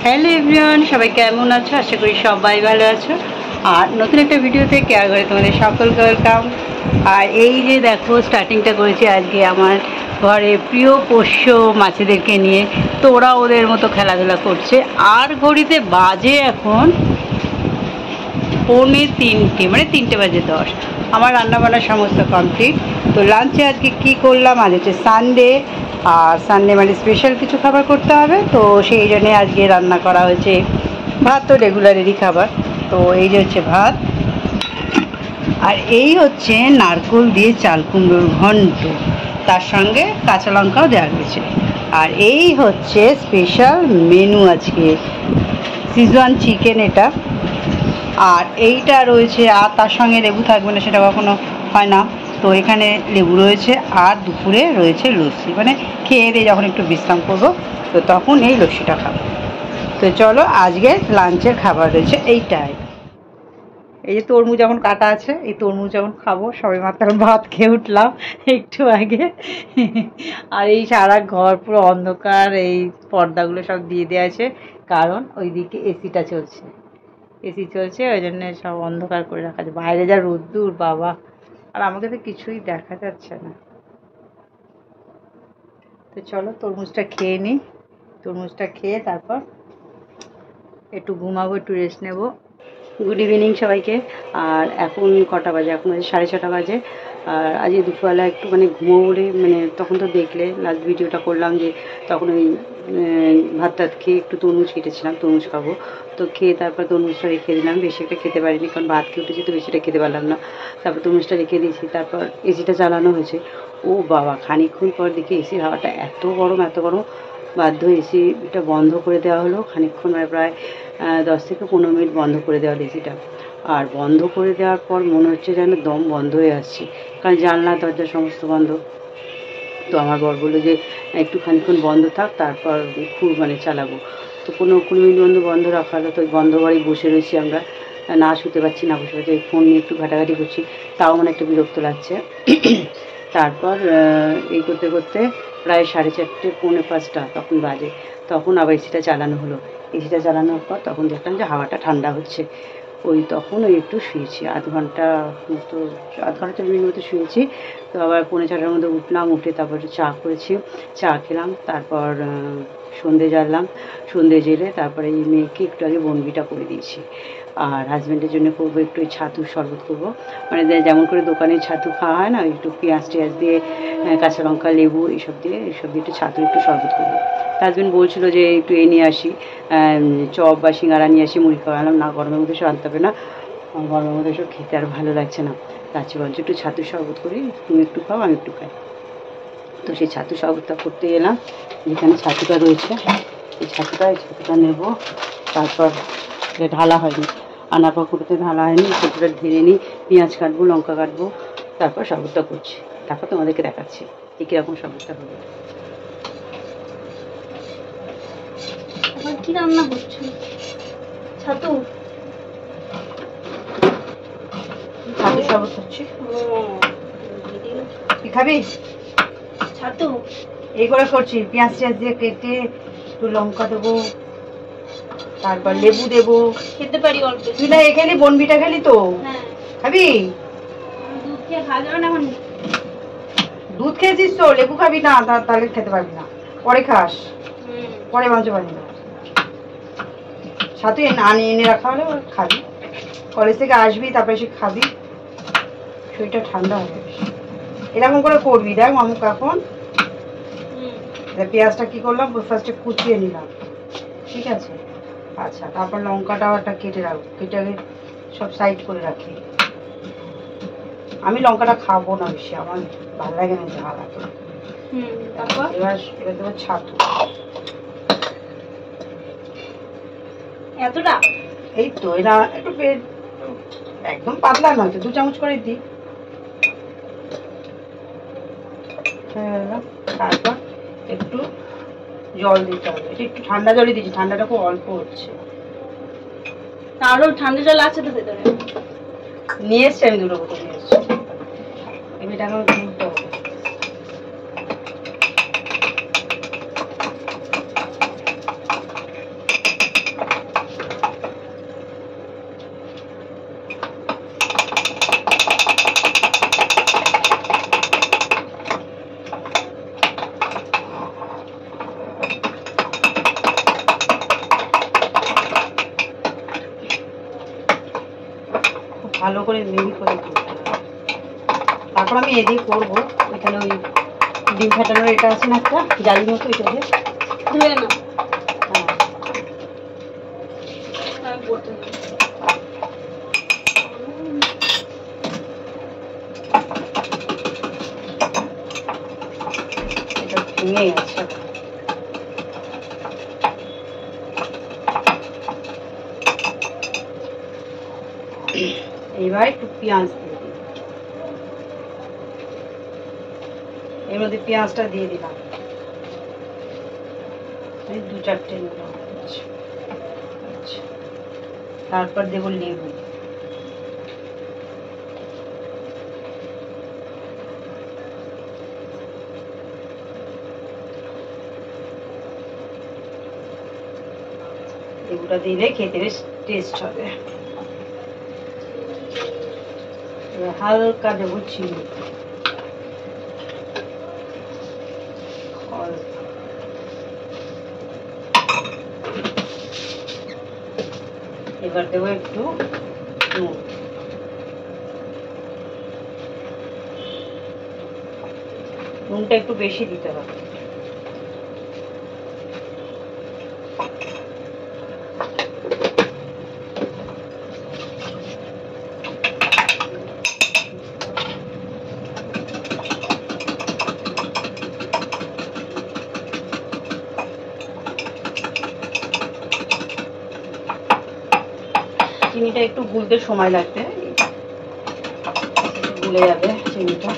Hello everyone, সবাই কেমন আছো? আশা করি সবাই ভালো আছো। আর নতুন একটা ভিডিওতে কেয়ার করে তোমাদের সকলকে ওয়েলকাম। আর এই যে দেখো, স্টার্টিংটা করেছি আজকে আমার ঘরে প্রিয় পোষ্য মাছেদেরকে নিয়ে। তো ওরা ওদের মতো খেলাধুলা করছে। আর ঘড়িতে বাজে এখন 3:45, মানে 3:10। আমার রান্নাবান্না সমস্ত কমপ্লিট। তো লাঞ্চে আজকে কি করলাম, আজ হচ্ছে সানডে। আর সানডে মানে স্পেশাল কিছু খাবার করতে হবে, তো সেই জন্যে আজকে রান্না করা হয়েছে ভাত। তো রেগুলারেরই খাবার। তো এই যে হচ্ছে ভাত, আর এই হচ্ছে নারকোল দিয়ে চাল কুমড়োর ঘন্ট, তার সঙ্গে কাঁচা লঙ্কাও দেওয়া হয়েছে। আর এই হচ্ছে স্পেশাল মেনু আজকে, সিজওয়ান চিকেন এটা। আর এইটা রয়েছে, আর তার সঙ্গে লেবু থাকবে না সেটা কখনো হয় না। তো এখানে লেবু রয়েছে, আর দুপুরে রয়েছে লস্যি, মানে খেয়ে দিয়ে যখন একটু বিশ্রাম করবো তো তখন এই লস্যিটা খাবো। তো চলো, আজকে লাঞ্চের খাবার রয়েছে এইটাই। এই যে তরমুজ যখন কাটা আছে, এই তরমুজ যখন খাবো, সবে মাত্র ভাত খেয়ে উঠলাম একটু আগে। আর এই সারা ঘর পুরো অন্ধকার, এই পর্দাগুলো সব দিয়ে দেওয়া আছে, কারণ ওইদিকে এসিটা চলছে। এসি চলছে, ওই জন্য সব অন্ধকার করে রাখা আছে। বাইরে যা রোদ্দুর বাবা, আর আমাকে তো কিছুই দেখা যাচ্ছে না। তো চলো তরমুজটা খেয়ে নিই। তরমুজটা খেয়ে তারপর একটু ঘুমাবো, একটু রেস্ট নেবো। গুড ইভিনিং সবাইকে। আর এখন কটা বাজে? এখন বাজে 6:30 বাজে। আর আজকে দুপুরবেলা একটু মানে ঘুমো বলে, মানে তখন তো দেখলে লাস্ট ভিডিওটা করলাম যে তখন ওই ভাত টাত খেয়ে একটু তরমুজ কেটেছিলাম, তরমুজ খাবো। তো খেয়ে তারপর তরমুজটা রেখে দিলাম, বেশি একটা খেতে পারিনি কারণ ভাত খেয়ে উঠেছি, তো বেশিটা খেতে পারলাম না। তারপর তরমুজটা রেখে দিয়েছি, তারপর এসিটা চালানো হয়েছে। ও বাবা, খানিকক্ষণ পর দেখি এসির হাওয়াটা এত গরম, এত গরম, বাধ্য এসিটা বন্ধ করে দেওয়া হলো। খানিকক্ষণ মানে প্রায় 10 থেকে 15 মিনিট বন্ধ করে দেওয়া এসিটা। আর বন্ধ করে দেওয়ার পর মনে হচ্ছে যেন দম বন্ধ হয়ে আসছে, কারণ জানলা দরজা সমস্ত বন্ধ। তো আমার বর বললো যে একটু খানিকক্ষণ বন্ধ থাক, তারপর খুব মানে চালাবো। তো 15-20 মিনিট বন্ধ রাখা হলো। তো বন্ধ ঘরেই বসে রয়েছি আমরা, না শুতে পারছি না বসে পারছি, ফোন নিয়ে একটু ঘাটাঘাটি করছি, তাও মানে একটা বিরক্ত লাগছে। তারপর এই করতে করতে প্রায় 4:30, 4:45 তখন বাজে। তখন আবার এসিটা চালানো হলো। এসিটা চালানোর পর তখন দেখলাম যে হাওয়াটা ঠান্ডা হচ্ছে। তখন একটু শুয়েছি আধ ঘন্টা মতো, 40 মিনিট মতো শুয়েছি। তো আবার 4:45 মধ্যে উঠলাম, উঠে তারপর চা করেছি, চা খেলাম। তারপর সন্ধে জ্বাললাম, সন্ধে জেলে তারপরে এই মেয়েকে একটু আগে বনবিটা করে দিয়েছি। আর হাজব্যান্ডের জন্য করবো একটু ওই ছাতুর শরবত করবো, মানে যেমন করে দোকানে ছাতু খাওয়া হয় না, একটু পেঁয়াজ টেয়াজ দিয়ে, কাঁচা লঙ্কা, লেবু এইসব দিয়ে একটু ছাতুর একটু শরবত করবো। হাজব্যান্ড বলছিল যে একটু নিয়ে আসি, চপ বা সিঙ্গারা নিয়ে আসি, মুড়ি খাওয়ালাম না, গরমের মধ্যে সব আনতে হবে না, গরমের মধ্যে সব খেতে আর ভালো লাগছে না। তার চেয়ে বলছে একটু ছাতুর শরবত করি, তুমি একটু খাও আমি একটু খাই। তো সেই ছাতু শরবতটা করতে গেলাম। যেখানে ছাতুটা রয়েছে, এই ছাতুটা নেব। তারপর ঢালা হয়নি, আনার পর কুটোতে ঢালা হয়নি, ছাতুটা ঢেলে নিই, পেঁয়াজ কাটবো, লঙ্কা কাটবো, তারপর শরবতটা করছি। তারপর তোমাদেরকে দেখাচ্ছি যে কীরকম শরবতটা হবে। কি রান্না করছো? ছাতু শরবত করছি। কি খাবি? ছাতু এই করে করছি, পেঁয়াজ টিয়াজ দিয়ে কেটে একটু লঙ্কা দেবো, তারপর লেবু দেবো। খেতে পারি অল্প। তুই না এখানে বনবিটা খেলি তো? হ্যাঁ। খাবি? দুধ খেয়ে খাওয়া যাবে না এখন? দুধ খেয়েছিস তো, লেবু খাবি না? তাহলে খেতে পারবি না, পরে খাস, পরে মাঝে মাঝে সাথে এনে রাখা হলে খাবি। কলেজ থেকে আসবি, তারপরে এসে খাবি, শরীরটা ঠান্ডা হবে। এরকম করে করবি, দেখ মামুক এখন। পেঁয়াজটা কি করলাম, ফার্স্টে কুচিয়ে নিলাম, ঠিক আছে? আচ্ছা, তারপর লঙ্কাটাও একটা কেটে রাখবো, কেটে আগে সব সাইড করে রাখি। আমি লঙ্কাটা খাবো না বেশি, আমার ভালো লাগে না ঝাল এত। এবার দেবো ছাতু, এতটা? এই তো এরা একটু একদম পাতলা নয় তো, 2 চামচ করে দিই। তারপর একটু জল দিতে হবে, এটা একটু ঠান্ডা জলই দিচ্ছি, ঠান্ডাটা খুব অল্প হচ্ছে। আরো ঠান্ডা জল আছে তো ভেতরে? নিয়ে এসছি আমি, 2 বোতল নিয়ে এসছি। এটা আমার গুলতে হবে। ভালো করে মিহি করে করতে হবে। তারপর আমি এদিকে করবো, ওইখানে ওই ডিম ফাটানোর এটা আছে না একটা জালি মতো, এটা দিয়ে ধুয়ে না হ্যাঁ আমি করতে হবে। এটা ভেঙে গেছে। এবার একটু পেঁয়াজ দিয়ে দিই, এর মধ্যে পেঁয়াজটা দিয়ে দিলাম, এই 2-4টে নেবো। তারপর দেবো লেবু, লেবুটা দিলে খেতে বেশ টেস্ট হবে। এবার হালকা দেবো চিনি, এবার দেবো একটু নুন, নুনটা একটু বেশি দিতে হবে। চিনিটা একটু গুলতে সময় লাগবে, গুলে যাবে চিনিটা।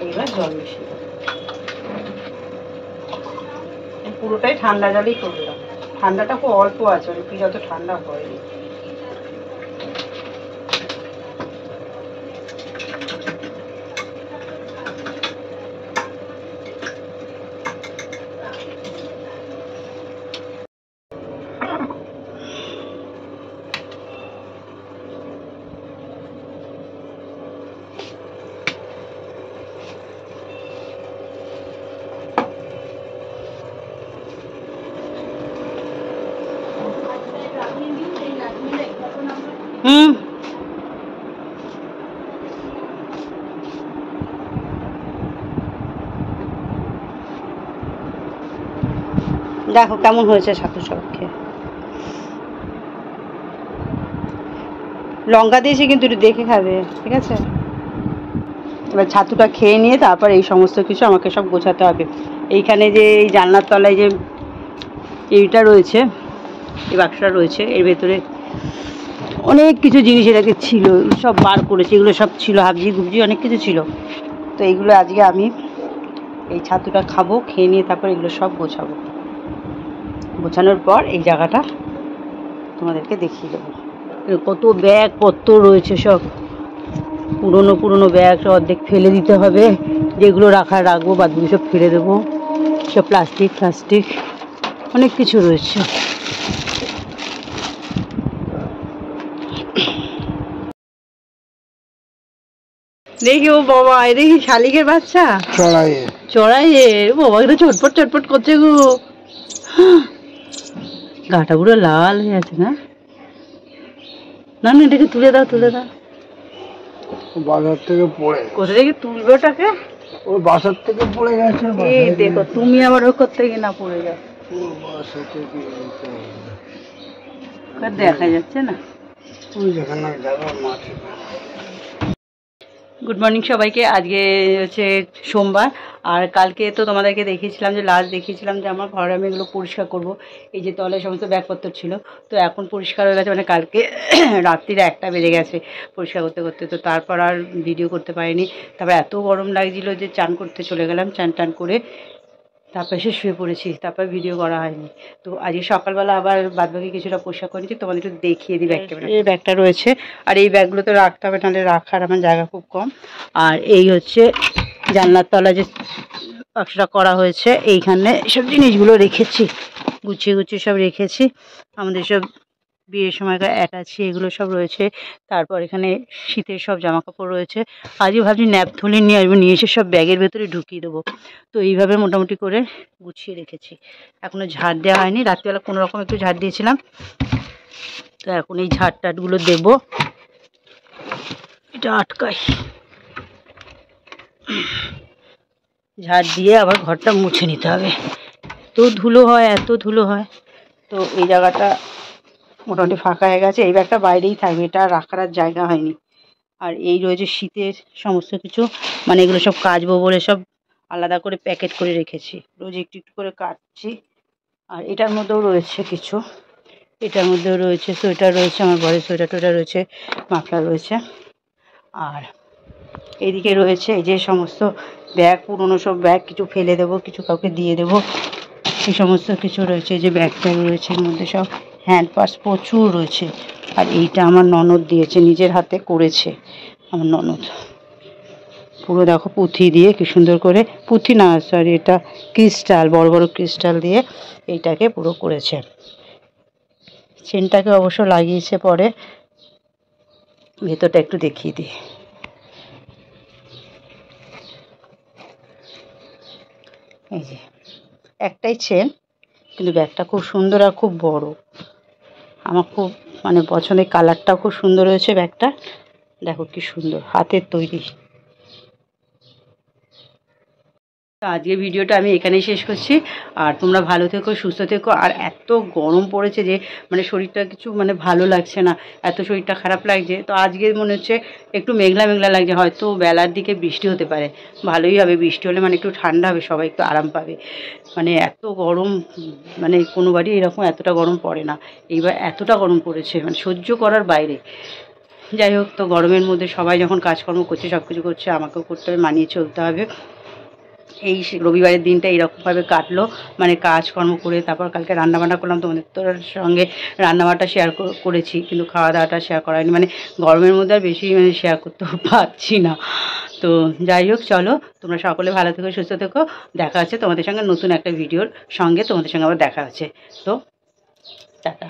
এইবার জল মিশিয়ে দেবো, পুরোটাই ঠান্ডা জলেই করলাম, ঠান্ডাটা খুব অল্প আছে, কি যত ঠান্ডা হয়নি। হুম দেখো কেমন হয়েছে ছাতু সবকে, লঙ্কা দিয়েছি কিন্তু একটু দেখে খাবে, ঠিক আছে? এবার ছাতুটা খেয়ে নিয়ে তারপর এই সমস্ত কিছু আমাকে সব গোছাতে হবে। এইখানে যে এই জানলার তলায় যে এইটা রয়েছে, এই বাক্সটা রয়েছে, এর ভেতরে অনেক কিছু জিনিস এটাকে ছিল, সব বার করেছি, এগুলো সব ছিল হাবজি গুবজি অনেক কিছু ছিল। তো এইগুলো আজকে আমি এই ছাতুটা খাবো, খেয়ে নিয়ে তারপর এগুলো সব গোছাবো, গোছানোর পর এই জায়গাটা তোমাদেরকে দেখিয়ে দেবো। কত ব্যাগ পত্র রয়েছে, সব পুরনো পুরনো ব্যাগ, সব অর্ধেক ফেলে দিতে হবে, যেগুলো রাখবো বাদগুলো সব ফেলে দেবো, সব প্লাস্টিক অনেক কিছু রয়েছে। দেখি ও বাবা, এ দেখি শালিকের বাচ্চা চড়াইয়ের, বাবা এটা চটপট করছে গো, গাটা পুরো লাল হয়ে আছে না? না না এটাকে তুলে দাও বাজার থেকে পড়ে, কোথা থেকে তুলবে ওটাকে? ওর বাসার থেকে পড়ে গেছে। এই দেখো তুমি আবার ওর কোথা থেকে না পড়ে যাও, ওর বাসা থেকে দেখা যাচ্ছে না। ওই যেখানে যাবে মাঠে। গুড মর্নিং সবাইকে। আজকে হচ্ছে সোমবার, আর কালকে তো তোমাদেরকে দেখিয়েছিলাম যে যে আমার ঘরে আমি এগুলো পরিষ্কার করব। এই যে তলায় সমস্ত ব্যাগপত্র ছিল, তো এখন পরিষ্কার হয়ে গেছে, মানে কালকে রাত্রিরে 1টা বেজে গেছে পরিষ্কার করতে। তো তারপর আর ভিডিও করতে পারিনি। তারপর এত গরম লাগছিল যে চান করতে চলে গেলাম, চান করে তারপর এসে শুয়ে পড়েছি, তারপর ভিডিও করা হয়নি। তো আজকে সকালবেলা আবার বাদবাকি কিছুটা পোশাক করেছি, তোমাদের একটু দেখিয়ে দিই ব্যাগটা। এই ব্যাগটা রয়েছে, আর এই ব্যাগগুলো তো রাখতে হবে, নাহলে রাখার আমার জায়গা খুব কম। আর এই হচ্ছে জানলার তলা যে বাক্সটা করা হয়েছে, এইখানে সব জিনিসগুলো রেখেছি, গুছিয়ে সব রেখেছি। আমাদের সব বিয়ের সময়কার অ্যাটাচি এগুলো সব রয়েছে। তারপর এখানে শীতের সব জামা কাপড় রয়েছে। আজকে ভাবছি ন্যাপথলিন নিয়ে আসবো, নিয়ে এসে সব ব্যাগের ভেতরে ঢুকিয়ে দেবো। তো এইভাবে মোটামুটি করে গুছিয়ে রেখেছি। এখনও ঝাড় দেওয়া হয়নি, রাত্রিবেলা কোনো রকম একটু ঝাড় দিয়েছিলাম। তো এখন এই ঝাড় টাটগুলো দেবো। এটা আটকাই, ঝাড় দিয়ে আবার ঘরটা মুছে নিতে হবে। এত ধুলো হয়, এত ধুলো হয়। তো এই জায়গাটা মোটামুটি ফাঁকা হয়ে গেছে। এই ব্যাগটা বাইরেই থাকবে, এটা আর রাখার আর জায়গা হয়নি। আর এই রয়েছে শীতের সমস্ত কিছু, মানে এগুলো সব কাচবো বলে সব আলাদা করে প্যাকেট করে রেখেছি, রোজ একটু একটু করে কাটছি। আর এটার মধ্যেও রয়েছে কিছু, এটার মধ্যেও রয়েছে সোয়েটার রয়েছে, আমার বরের সোয়েটার টোয়েটার রয়েছে, মাফলার রয়েছে। আর এদিকে রয়েছে এই যে সমস্ত ব্যাগ, পুরোনো সব ব্যাগ, কিছু ফেলে দেবো, কিছু কাউকে দিয়ে দেবো, এই সমস্ত কিছু রয়েছে। এই যে ব্যাগ ট্যাগ রয়েছে, এর মধ্যে সব হ্যান্ড পার্স প্রচুর রয়েছে। আর এইটা আমার ননদ দিয়েছে, নিজের হাতে করেছে আমার ননদ। পুরো দেখো পুঁথি দিয়ে কি সুন্দর করে, পুঁথি না সরি, এটা ক্রিস্টাল, বড় বড় ক্রিস্টাল দিয়ে এইটাকে পুরো করেছে। চেনটাকে অবশ্য লাগিয়েছে পরে, ভেতরটা একটু দেখিয়ে দিই। এই যে একটাই চেন, কিন্তু ব্যাগটা খুব সুন্দর আর খুব বড়। আমার খুব মানে পছন্দের, কালারটাও খুব সুন্দর হয়েছে ব্যাগটা। দেখো কি সুন্দর, হাতের তৈরি। আজকের ভিডিওটা আমি এখানেই শেষ করছি। আর তোমরা ভালো থেকো, সুস্থ থেকো। আর এত গরম পড়েছে যে মানে শরীরটা কিছু মানে ভালো লাগছে না, এত শরীরটা খারাপ লাগছে। তো আজকে মনে হচ্ছে একটু মেঘলা মেঘলা লাগছে, হয়তো বেলার দিকে বৃষ্টি হতে পারে। ভালোই হবে, বৃষ্টি হলে মানে একটু ঠান্ডা হবে, সবাই একটু আরাম পাবে। মানে এত গরম, মানে কোনোবারই এরকম এতটা গরম পড়ে না, এইবার এতটা গরম পড়েছে মানে সহ্য করার বাইরে। যাই হোক, তো গরমের মধ্যে সবাই যখন কাজকর্ম করছে, সব কিছু করছে, আমাকেও করতে হবে, মানিয়ে চলতে হবে। এই রবিবারের দিনটা এইরকমভাবে কাটলো, মানে কাজকর্ম করে তারপর কালকে রান্নাবান্না করলাম। তোমাদের তোর সঙ্গে রান্নাবান্নাটা শেয়ার করেছি, কিন্তু খাওয়া দাওয়াটা শেয়ার করা হয়নি। মানে গরমের মধ্যে আর বেশি মানে শেয়ার করতেও পারছি না। তো যাই হোক, চলো তোমরা সকলে ভালো থেকো, সুস্থ থেকো। দেখা হচ্ছে তোমাদের সঙ্গে নতুন একটা ভিডিওর সঙ্গে, তোমাদের সঙ্গে আবার দেখা হচ্ছে। তো টাটা।